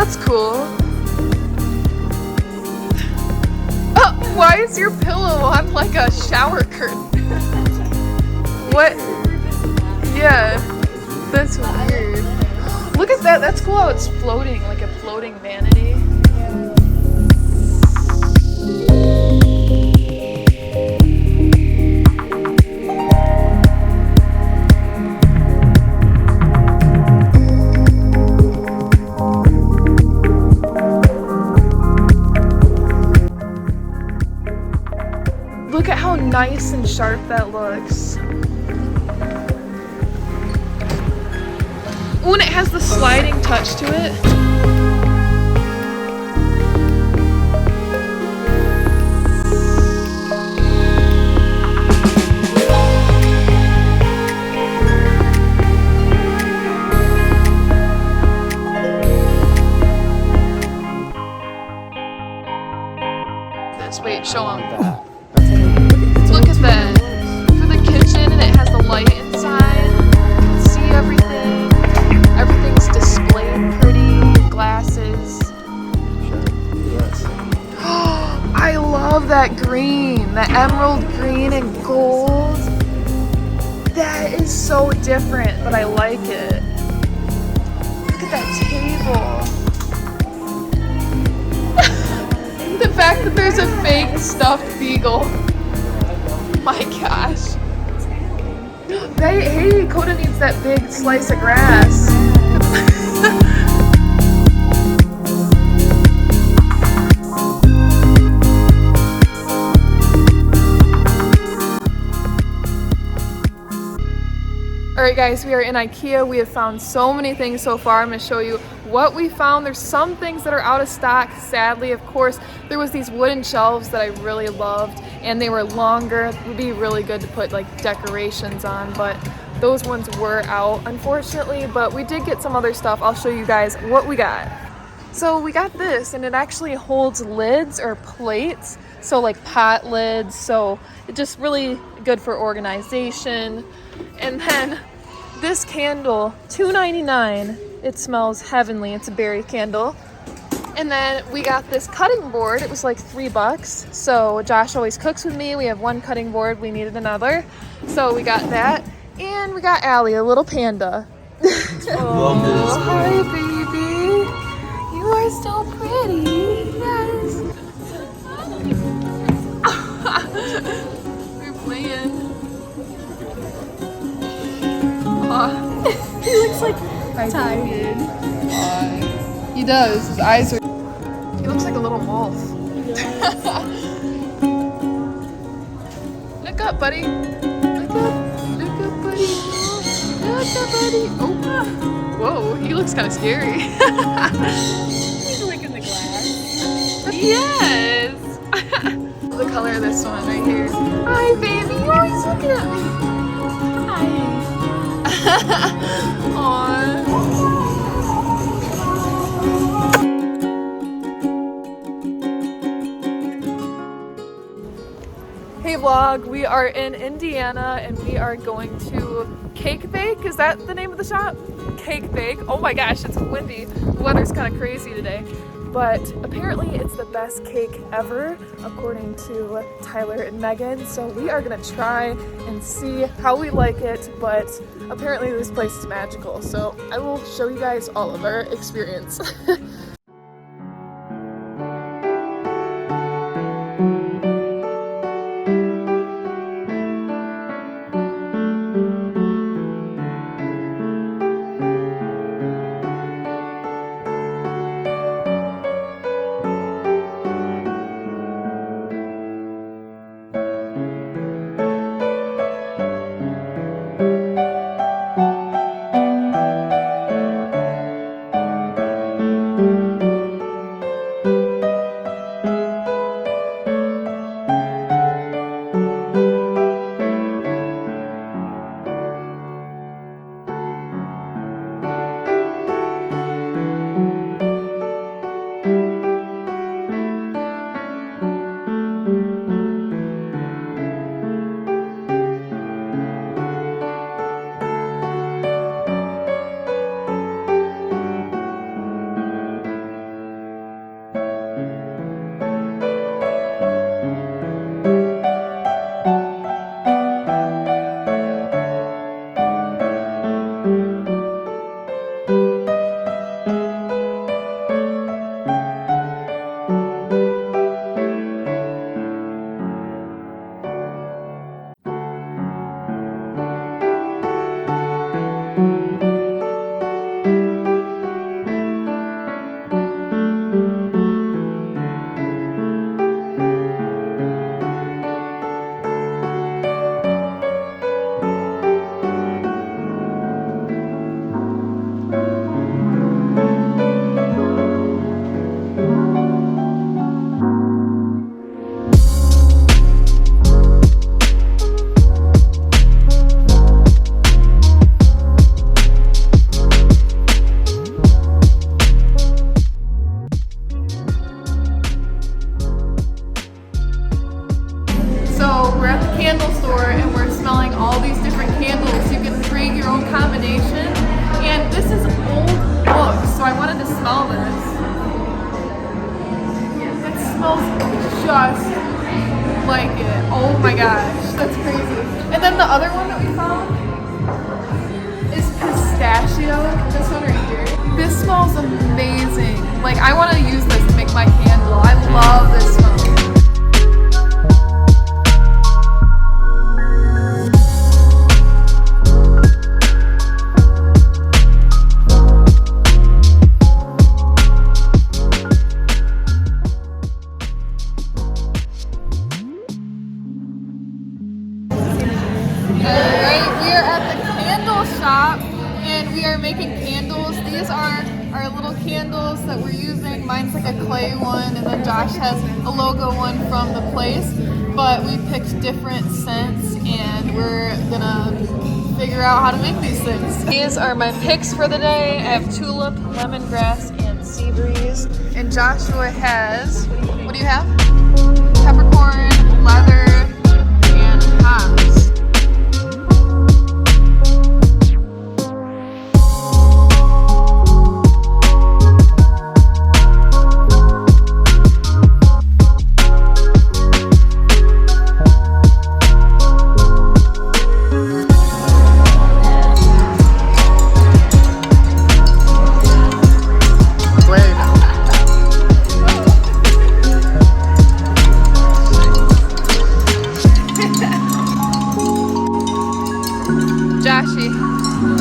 that's cool. Why is your pillow on like a shower curtain? What? Yeah, that's weird. Look at that. That's cool how it's floating, like a floating vanity. Look at how nice and sharp that looks. Ooh, and it has the sliding touch to it. Wait, show them. Look at that. For the kitchen, and it has the light inside. You can see everything. Everything's displayed pretty. Glasses. I love that green. The emerald green and gold. That is so different, but I like it. Look at that table. The fact that there's a fake stuffed beagle. My gosh. Hey, Coda needs that big slice of grass. Alright guys, we are in Ikea. We have found so many things so far. I'm going to show you what we found. There's some things that are out of stock, sadly. Of course, there was these wooden shelves that I really loved, and they were longer. It would be really good to put like decorations on, but those ones were out, unfortunately. But we did get some other stuff. I'll show you guys what we got. So we got this, and it actually holds lids or plates, so like pot lids, so it's just really good for organization. And then this candle, $2.99. It smells heavenly. It's a berry candle. And then we got this cutting board. It was like $3. So Josh always cooks with me. We have one cutting board. We needed another. So we got that. And we got Allie, a little panda. Oh, hi, baby. You are so pretty. Yes. We're playing. He looks like tired. He does. His eyes are. He looks like a little wolf. Look up, buddy. Look up. Look up, buddy. Look up, buddy. Oh. Whoa. He looks kind of scary. He's like in the glass. Yes. The color of this one right here. Hi, baby. You're always looking at me. Hi. Aww. Hey vlog, we are in Indiana and we are going to Cake Bake. Is that the name of the shop? Cake Bake. Oh my gosh, it's windy. The weather's kind of crazy today. But apparently it's the best cake ever, according to Tyler and Megan. So we are gonna try and see how we like it, but apparently this place is magical. So I will show you guys all of our experience. gosh, that's crazy. And then the other one that we found is pistachio. This one right here. This smells amazing. Like, I want to use this to make my candle. I love this smell. We are making candles. These are our little candles that we're using. Mine's like a clay one, and then Josh has a logo one from the place. But we picked different scents, and we're gonna figure out how to make these things. These are my picks for the day. I have tulip, lemongrass, and sea breeze. And Joshua has, what do you have? Peppercorn, leather, and hops.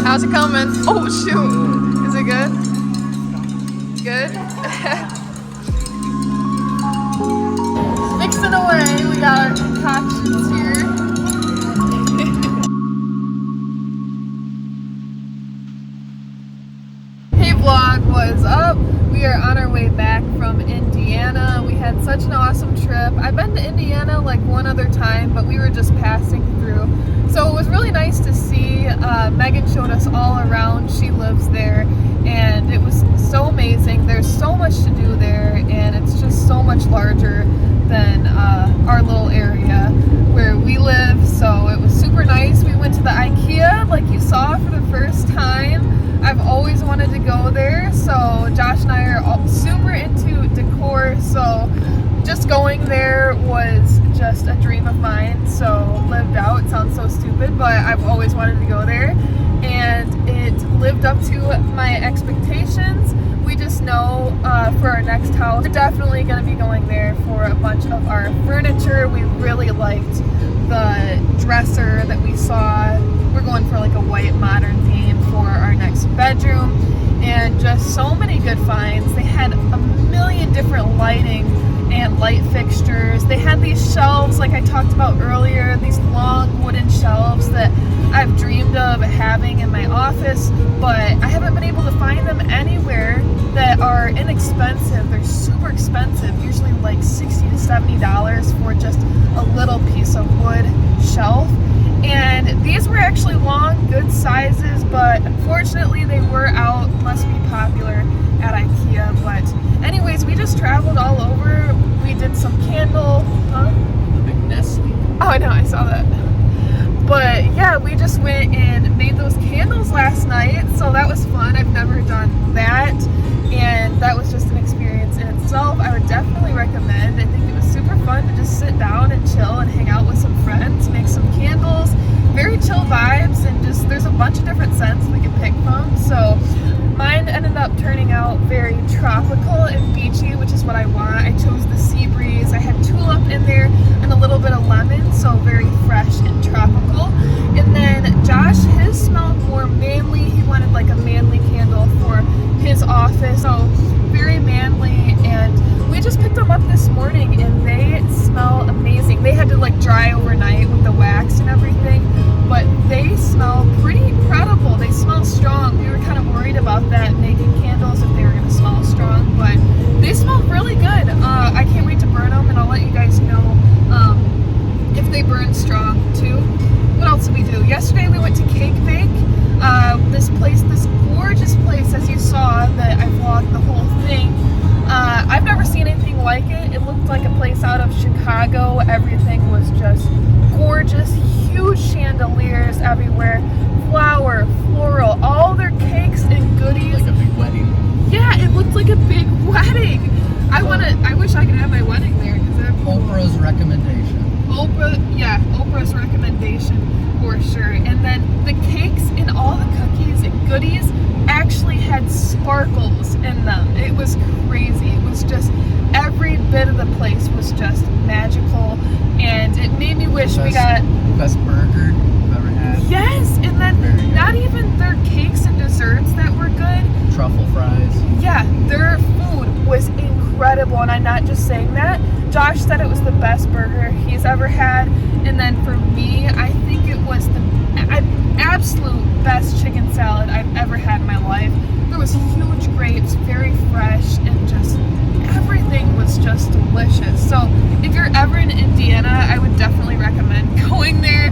How's it coming? Oh shoot! Is it good? Good? Mixing away, we got our concoctions here. Hey vlog, what's up? We are on our way back from Indiana. We had such an awesome trip. I've been to Indiana like one other time, but we were just passing through. So it was really nice to see. Megan showed us all around. She lives there, and it was so amazing. There's so much to do there, and it's just so much larger than our little area where we live. So it was super nice. We went to the Ikea, like you saw, for the first time. I've always wanted to go there, so Josh and I are all super into decor, so just going there was just a dream of mine, so lived out. It sounds so stupid, but I've always wanted to go there, and it lived up to my expectations. We just know for our next house, we're definitely going to be going there for a bunch of our furniture. We really liked the dresser that we saw. We're going for like a white modern theme for our next bedroom, and just so many good finds. They had a million different lighting and light fixtures. They had these shelves like I talked about earlier, these long wooden shelves that I've dreamed of having in my office, but I haven't been able to find them anywhere that are inexpensive. They're super expensive, usually like $60 to $70 for just a little piece of wood shelf. And these were actually long, good sizes, but unfortunately they were out. Must be popular at Ikea. But anyways, we just traveled all over. We did some candle. The big Nestle. Oh, I know, I saw that. But yeah, we just went and made those candles last night, so that was fun. I've never done that, and that was just an experience in itself. I would definitely recommend. I think it was super fun to just sit down and chill and hang out with some friends, make some candles, very chill vibes, and just there's a bunch of different scents we could pick from. So mine ended up turning out very tropical and beachy, which is what I want. I chose the sea breeze. I had tulip in there and a little bit of lemon, so very fresh and tropical. And then Josh, his smelled more manly. He wanted like a manly candle for his office, so very manly. And we just picked them up this morning, and they smell amazing. They had to like dry overnight with the wax and everything, but they smell pretty incredible. They smell strong. We were kind of worried about that, making candles, if they were going to smell strong, but they smell really good. I can't wait to burn them, and I'll let you guys know if they burn strong too. What else did we do? Yesterday we went to Cake Bake. This gorgeous place, as you saw, that I vlogged the whole thing. I've never seen anything like it. It looked like a place out of Chicago. Everything was just gorgeous, huge chandeliers everywhere, flower, floral, all their cakes and goodies. Like a big wedding. Yeah, it looked like a big wedding. I wish I could have my wedding there, because Oprah's recommendation. Oprah goodies actually had sparkles in them. It was crazy. It was just, every bit of the place was just magical, and it made me wish we got... Best burger you've ever had. Yes, and then not even their cakes and desserts that were good. Truffle fries. Yeah, their food was incredible, and I'm not just saying that. Josh said it was the best burger he's ever had, and then for me, I think it was the absolute best chicken salad I've ever had in my life. There was huge grapes, very fresh, and just everything was just delicious. So if you're ever in Indiana, I would definitely recommend going there.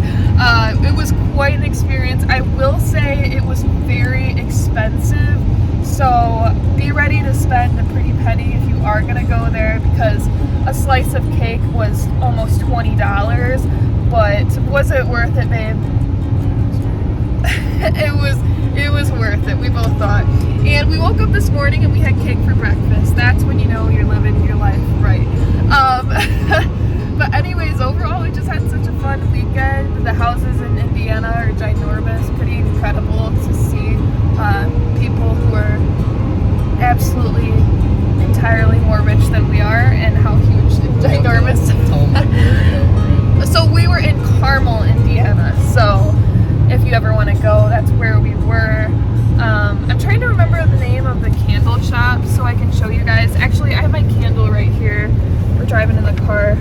It was quite an experience. I will say it was very expensive, so be ready to spend a pretty penny if you are going to go there, because a slice of cake was almost $20. But was it worth it, babe? It was worth it, we both thought. And we woke up this morning and we had cake for breakfast. That's when you know you're living your life right. But anyways, overall we just had such a fun weekend. The houses in Indiana are ginormous, pretty incredible to see people who are absolutely entirely more rich than we are, and how huge and ginormous. So we were in Carmel, Indiana, so if you ever want to go, that's where we were. I'm trying to remember the name of the candle shop so I can show you guys. Actually, I have my candle right here. We're driving in the car.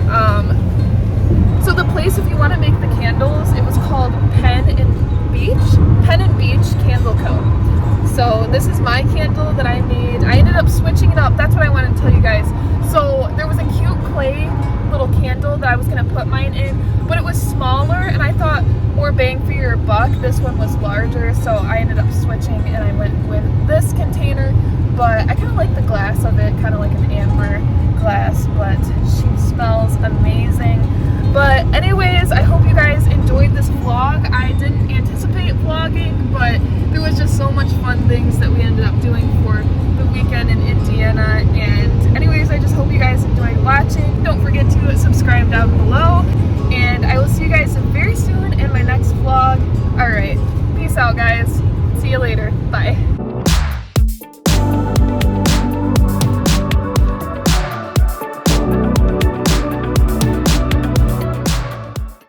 So the place, if you want to make the candles, it was called Pen and Beach Candle Co. So this is my candle that I made. I ended up switching it up. That's what I wanted to tell you guys. So there was a cute clay little candle that I was going to put mine in, but it was smaller, and I thought more bang for your buck. This one was larger, so I ended up switching and I went with this container. But I kind of like the glass of it, kind of like an amber glass, but she smells amazing. But anyways, I hope you guys enjoyed this vlog. I didn't anticipate vlogging, but there was just so much fun things that we ended up doing for the weekend in Indiana. And anyways, I just hope you guys enjoyed watching. Don't forget to subscribe down below, and I will see you guys very